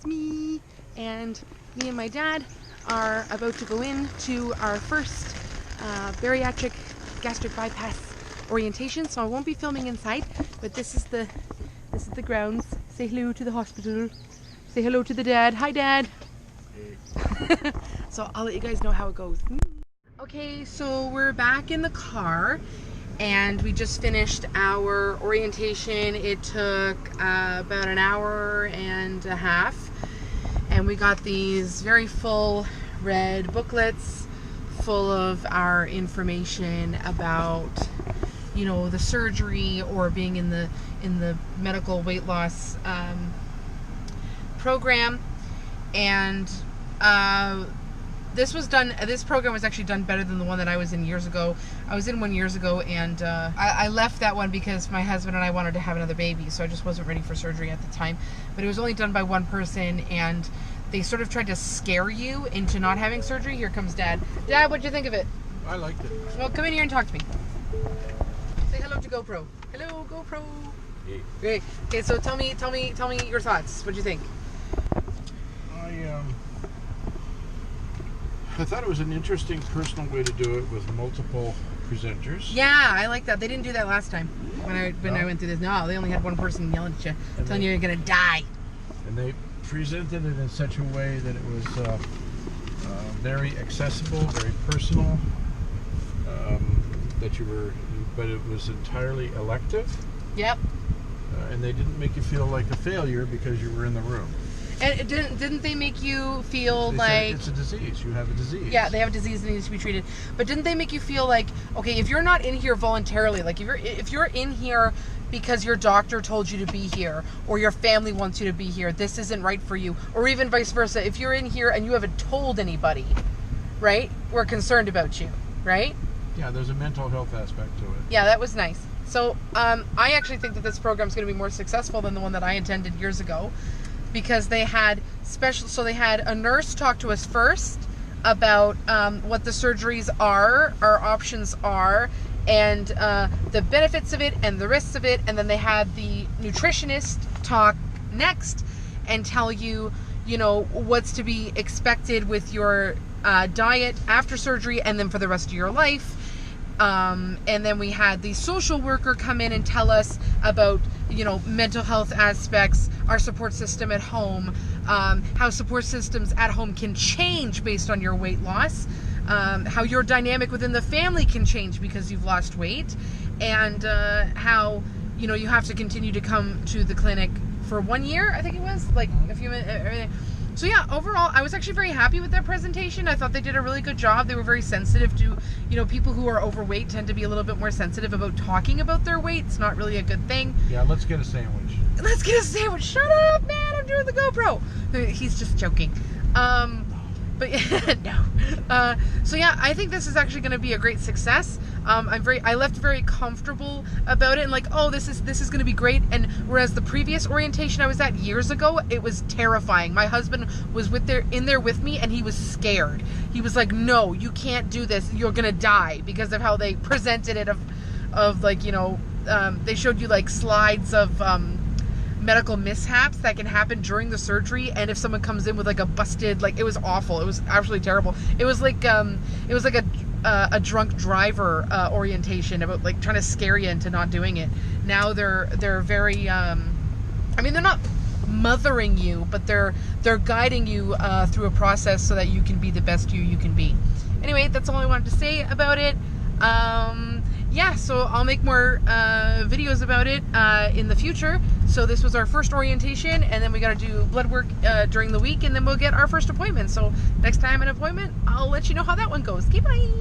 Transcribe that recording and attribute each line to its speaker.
Speaker 1: it's me. And me and my dad are about to go in to our first bariatric gastric bypass orientation. So I won't be filming inside, but this is the grounds. Say hello to the hospital. Say hello to the dad. Hi, Dad. Hey. So I'll let you guys know how it goes. Okay, so we're back in the car and we just finished our orientation. It took about an hour and a half, and we got these very full red booklets full of our information about, you know, the surgery or being in the medical weight loss program. And this program was actually done better than the one that I was in years ago. I was in one years ago, and I left that one because my husband and I wanted to have another baby, so I just wasn't ready for surgery at the time. But it was only done by one person, and they sort of tried to scare you into not having surgery. Here comes Dad. Dad, what'd you think of it?
Speaker 2: I liked it.
Speaker 1: Well, come in here and talk to me. Say hello to GoPro. Hello, GoPro.
Speaker 2: Hey.
Speaker 1: Great. Okay, so tell me your thoughts. What'd you think?
Speaker 2: I thought it was an interesting personal way to do it with multiple presenters.
Speaker 1: Yeah, I like that. They didn't do that last time when I went through this. No, they only had one person yelling at you, telling you you're gonna die.
Speaker 2: And they presented it in such a way that it was very accessible, very personal. But it was entirely elective.
Speaker 1: Yep.
Speaker 2: And they didn't make you feel like a failure because you were in the room.
Speaker 1: And didn't they make you feel like
Speaker 2: it's a disease? You have a disease.
Speaker 1: Yeah, they have a disease that needs to be treated. But didn't they make you feel like, okay, if you're not in here voluntarily, like if you're in here because your doctor told you to be here or your family wants you to be here, this isn't right for you, or even vice versa. If you're in here and you haven't told anybody, right? We're concerned about you, right?
Speaker 2: Yeah, there's a mental health aspect to it.
Speaker 1: Yeah, that was nice. So I actually think that this program is going to be more successful than the one that I attended years ago, because they had they had a nurse talk to us first about what the surgeries are, our options are, and the benefits of it and the risks of it, and then they had the nutritionist talk next and tell you, you know, what's to be expected with your diet after surgery and then for the rest of your life. And then we had the social worker come in and tell us about, you know, mental health aspects, our support system at home, how support systems at home can change based on your weight loss, how your dynamic within the family can change because you've lost weight, and how, you know, you have to continue to come to the clinic for 1 year, I think it was, like a few minutes. So yeah, overall, I was actually very happy with their presentation. I thought they did a really good job. They were very sensitive to, you know, people who are overweight tend to be a little bit more sensitive about talking about their weight. It's not really a good thing.
Speaker 2: Yeah, let's get a sandwich.
Speaker 1: Let's get a sandwich. Shut up, man. I'm doing the GoPro. He's just joking. But no. So yeah, I think this is actually going to be a great success. I left very comfortable about it, and like, oh, this is going to be great. And whereas the previous orientation I was at years ago, it was terrifying. My husband was in there with me, and he was scared. He was like, no, you can't do this. You're going to die, because of how they presented it of like, you know, they showed you like slides of medical mishaps that can happen during the surgery, and if someone comes in with like a busted, like, it was awful. It was absolutely terrible. It was like a drunk driver orientation about like trying to scare you into not doing it. Now they're very I mean, they're not mothering you, but they're guiding you through a process so that you can be the best you can be. Anyway, that's all I wanted to say about it. Yeah, so I'll make more videos about it in the future. So this was our first orientation, and then we got to do blood work during the week, and then we'll get our first appointment. So next time an appointment, I'll let you know how that one goes. Okay, bye.